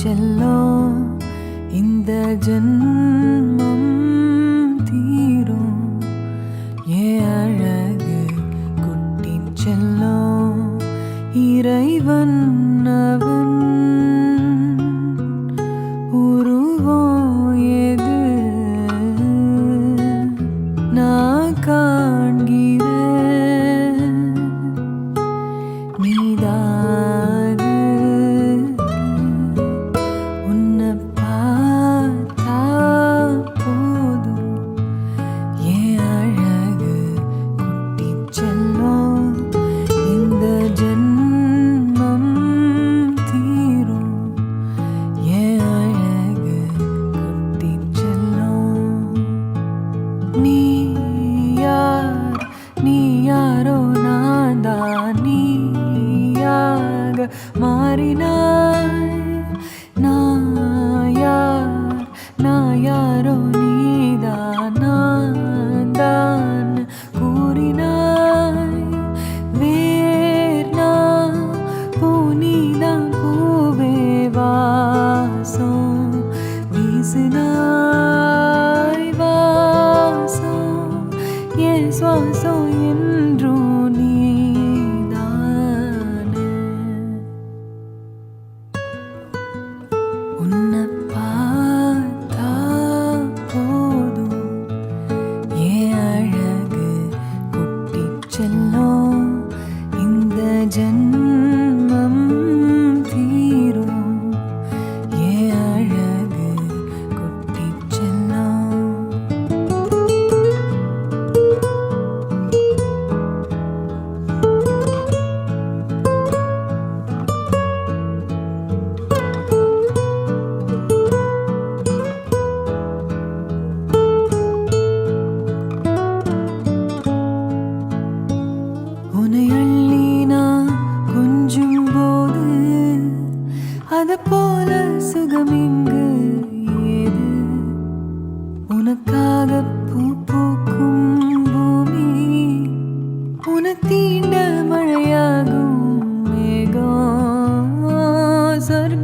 செல்லும் இந்த ஜன்மம் தீரும் ஏன் அழகு குட்டி செல்லும் இறைவன் அவன் உருவம் எது நான் காண்கிறேன் நீதாது உன்னை பார்த்தா போதும் ஏன் அழகு குட்டி செல்லும் இந்த ஜன்மம் தீரும் ஏன் அழகு குட்டி செல்லும் நீ யாரோ நான் தான் நீயாக மாறினாய் நான் யாரோ நீதான் நான் தான் கூறினாய் வேர்னா பூனிதான் பூவே வாசம் வீசினாய் வாசம் என் சுவாசம் என்றும் நீதானே உன்னை பார்த்தா போதும் ஏன் அழகு குட்டி செல்லும் இந்த ஜன்மம் தீரும் ஏன் அழகு குட்டி செல்லும் உன்னை அள்ளி நான் கொஞ்சும் போது அது போல சுகம் இங்கு ஏது உனக்காக பூ பூக்கும் பூமி உன தீண்ட மழையாகும் மேகம் சொர்க்க